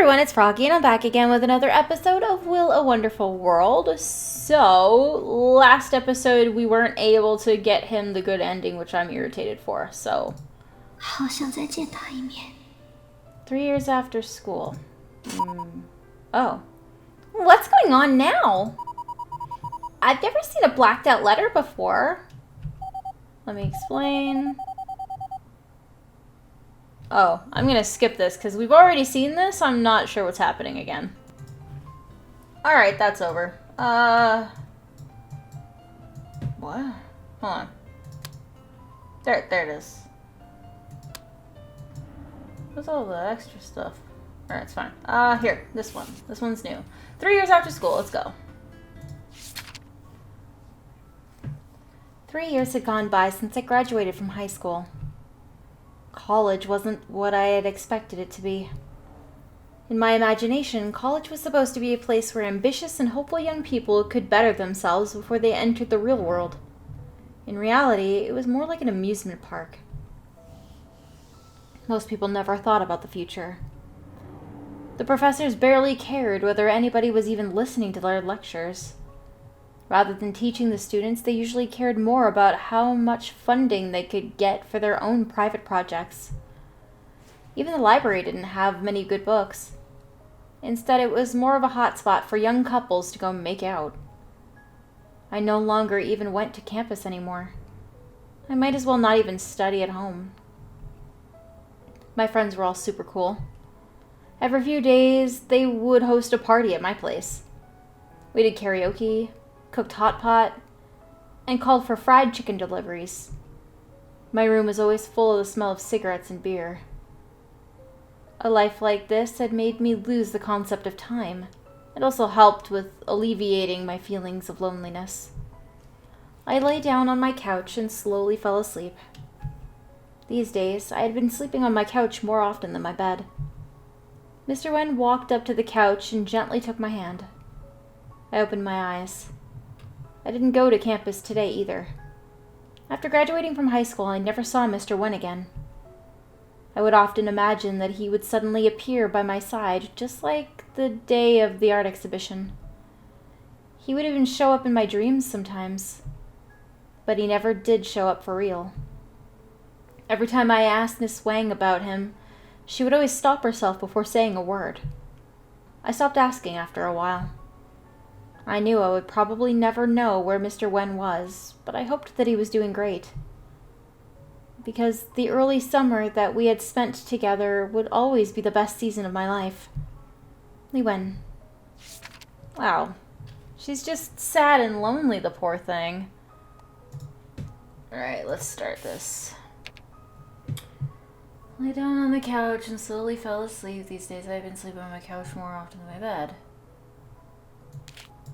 everyone, it's Froggy, and I'm back again with another episode of Will a Wonderful World. So, last episode we weren't able to get him the good ending, which I'm irritated for, so... 好想再见他一面. 3 years after school. Oh. What's going on now? I've never seen a blacked out letter before. Let me explain. Oh, I'm gonna skip this because we've already seen this. I'm not sure what's happening again. Alright, that's over. What? Hold on. There it is. What's all the extra stuff? Alright, it's fine. Here, this one. This one's new. 3 years after school, let's go. 3 years had gone by since I graduated from high school. College wasn't what I had expected it to be. In my imagination, college was supposed to be a place where ambitious and hopeful young people could better themselves before they entered the real world. In reality, it was more like an amusement park. Most people never thought about the future. The professors barely cared whether anybody was even listening to their lectures. Rather than teaching the students, they usually cared more about how much funding they could get for their own private projects. Even the library didn't have many good books. Instead, it was more of a hotspot for young couples to go make out. I no longer even went to campus anymore. I might as well not even study at home. My friends were all super cool. Every few days, they would host a party at my place. We did karaoke, cooked hot pot, and called for fried chicken deliveries. My room was always full of the smell of cigarettes and beer. A life like this had made me lose the concept of time. It also helped with alleviating my feelings of loneliness. I lay down on my couch and slowly fell asleep. These days, I had been sleeping on my couch more often than my bed. Mr. Wen walked up to the couch and gently took my hand. I opened my eyes. I didn't go to campus today either. After graduating from high school, I never saw Mr. Wen again. I would often imagine that he would suddenly appear by my side, just like the day of the art exhibition. He would even show up in my dreams sometimes. But he never did show up for real. Every time I asked Miss Wang about him, she would always stop herself before saying a word. I stopped asking after a while. I knew I would probably never know where Mr. Wen was, but I hoped that he was doing great. Because the early summer that we had spent together would always be the best season of my life. Li Wen. Wow. She's just sad and lonely, the poor thing. Alright, let's start this. Lay down on the couch and slowly fell asleep. These days I've been sleeping on my couch more often than my bed.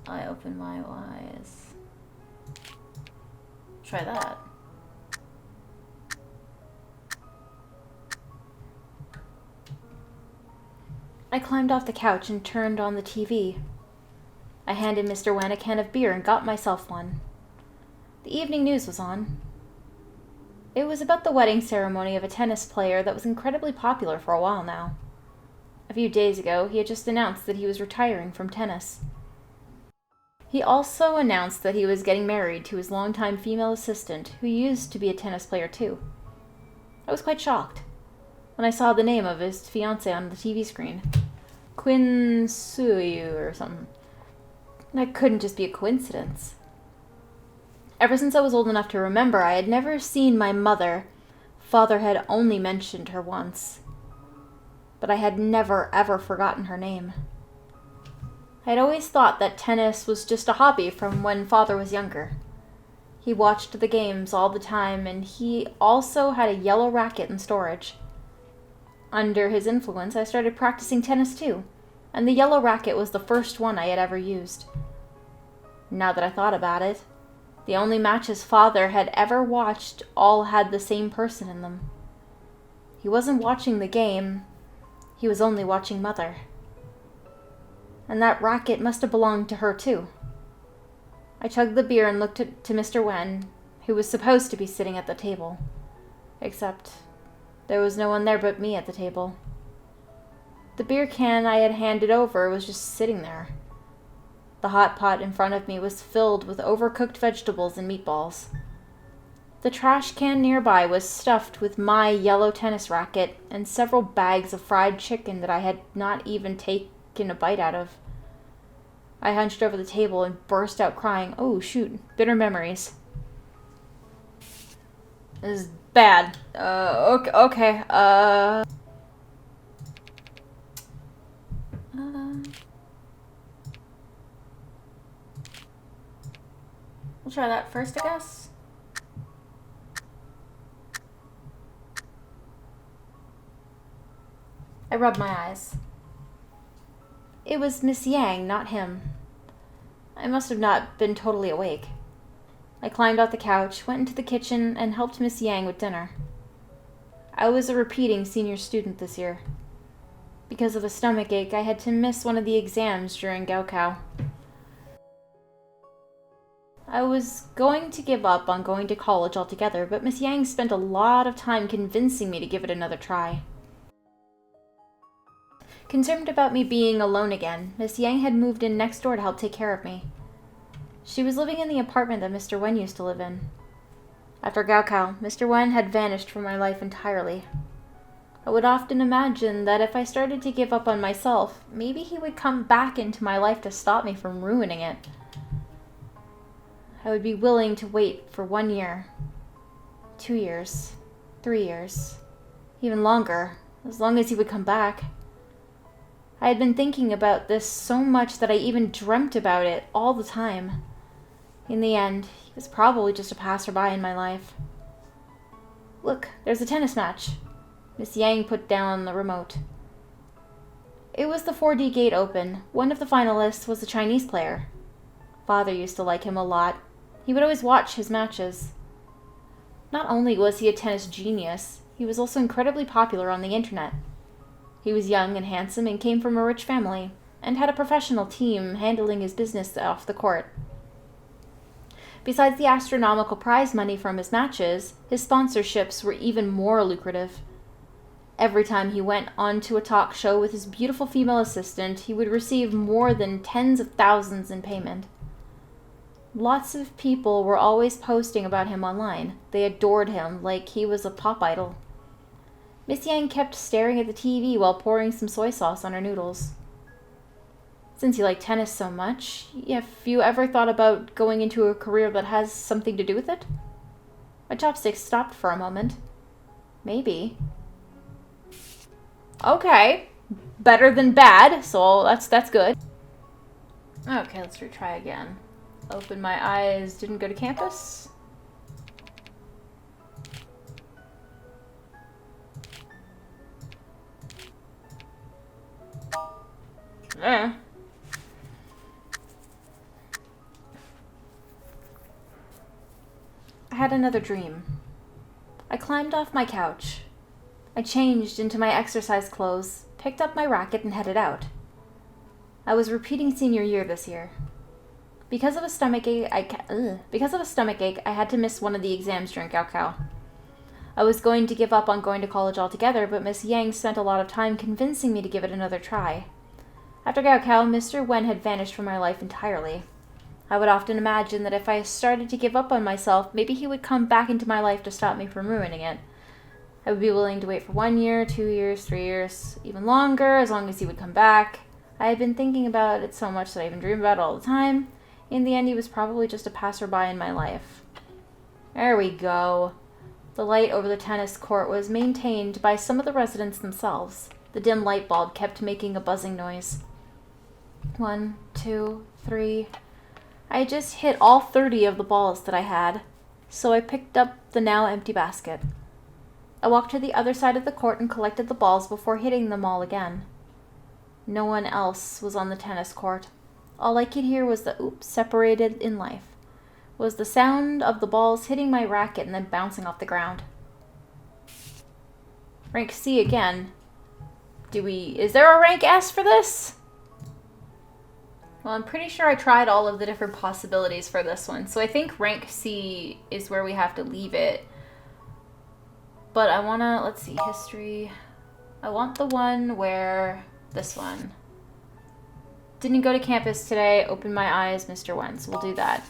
I open my eyes. Try that. I climbed off the couch and turned on the TV. I handed Mr. Wen a can of beer and got myself one. The evening news was on. It was about the wedding ceremony of a tennis player that was incredibly popular for a while now. A few days ago, he had just announced that he was retiring from tennis. He also announced that he was getting married to his longtime female assistant, who used to be a tennis player too. I was quite shocked when I saw the name of his fiancée on the TV screen. Quinn Suyu or something. That couldn't just be a coincidence. Ever since I was old enough to remember, I had never seen my mother. Father had only mentioned her once. But I had never, ever forgotten her name. I had always thought that tennis was just a hobby from when Father was younger. He watched the games all the time, and he also had a yellow racket in storage. Under his influence, I started practicing tennis too, and the yellow racket was the first one I had ever used. Now that I thought about it, the only matches Father had ever watched all had the same person in them. He wasn't watching the game, he was only watching Mother. And that racket must have belonged to her too. I chugged the beer and looked to Mr. Wen, who was supposed to be sitting at the table. Except there was no one there but me at the table. The beer can I had handed over was just sitting there. The hot pot in front of me was filled with overcooked vegetables and meatballs. The trash can nearby was stuffed with my yellow tennis racket and several bags of fried chicken that I had not even taken a bite out of. I hunched over the table and burst out crying. Oh, shoot. Bitter memories. This is bad. Okay. We'll try that first, I guess. I rubbed my eyes. It was Miss Yang, not him. I must have not been totally awake. I climbed off the couch, went into the kitchen, and helped Miss Yang with dinner. I was a repeating senior student this year. Because of a stomachache, I had to miss one of the exams during Gaokao. I was going to give up on going to college altogether, but Miss Yang spent a lot of time convincing me to give it another try. Concerned about me being alone again, Miss Yang had moved in next door to help take care of me. She was living in the apartment that Mr. Wen used to live in. After Gaokao, Mr. Wen had vanished from my life entirely. I would often imagine that if I started to give up on myself, maybe he would come back into my life to stop me from ruining it. I would be willing to wait for 1 year, 2 years, 3 years, even longer, as long as he would come back. I had been thinking about this so much that I even dreamt about it all the time. In the end, he was probably just a passerby in my life. Look, there's a tennis match. Miss Yang put down the remote. It was the 4D Gate Open. One of the finalists was a Chinese player. Father used to like him a lot. He would always watch his matches. Not only was he a tennis genius, he was also incredibly popular on the internet. He was young and handsome and came from a rich family, and had a professional team handling his business off the court. Besides the astronomical prize money from his matches, his sponsorships were even more lucrative. Every time he went onto a talk show with his beautiful female assistant, he would receive more than tens of thousands in payment. Lots of people were always posting about him online. They adored him like he was a pop idol. Miss Yang kept staring at the TV while pouring some soy sauce on her noodles. Since you like tennis so much, have you ever thought about going into a career that has something to do with it? My chopsticks stopped for a moment. Maybe. Okay. Better than bad, so that's good. Okay, let's retry again. Open my eyes, didn't go to campus. I had another dream. I climbed off my couch. I changed into my exercise clothes, picked up my racket, and headed out. I was repeating senior year this year. Because of a stomachache, I had to miss one of the exams during Gaokao. I was going to give up on going to college altogether, but Miss Yang spent a lot of time convincing me to give it another try. After Gaokao, Mr. Wen had vanished from my life entirely. I would often imagine that if I started to give up on myself, maybe he would come back into my life to stop me from ruining it. I would be willing to wait for 1 year, 2 years, 3 years, even longer, as long as he would come back. I had been thinking about it so much that I even dreamed about it all the time. In the end, he was probably just a passerby in my life. There we go. The light over the tennis court was maintained by some of the residents themselves. The dim light bulb kept making a buzzing noise. 1, 2, 3. I had just hit all 30 of the balls that I had, so I picked up the now empty basket. I walked to the other side of the court and collected the balls before hitting them all again. No one else was on the tennis court. All I could hear was the oops separated in life, was the sound of the balls hitting my racket and then bouncing off the ground. Rank C again. Is there a rank S for this? Well, I'm pretty sure I tried all of the different possibilities for this one, so I think rank C is where we have to leave it. But I wanna, let's see, history. I want the one where This one. Didn't go to campus today. Open my eyes, Mr. Wen. So we'll do that.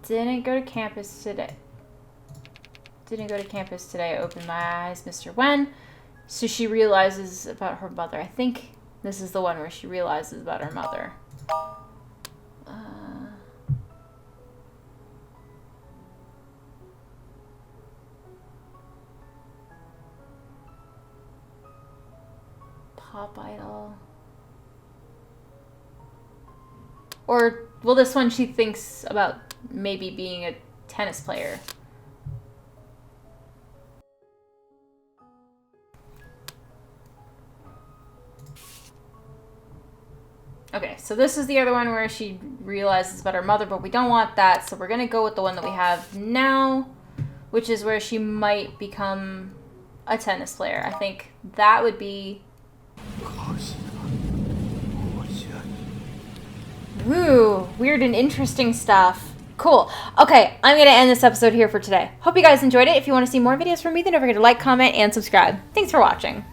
Didn't go to campus today. Didn't go to campus today. Open my eyes, Mr. Wen. So she realizes about her mother. I think this is the one where she realizes about her mother. Pop idol. Or, well, this one she thinks about maybe being a tennis player. Okay, so this is the other one where she realizes about her mother, but we don't want that, so we're going to go with the one that we have now, which is where she might become a tennis player. I think that would be... Ooh, weird and interesting stuff. Cool. Okay, I'm going to end this episode here for today. Hope you guys enjoyed it. If you want to see more videos from me, then don't forget to like, comment, and subscribe. Thanks for watching.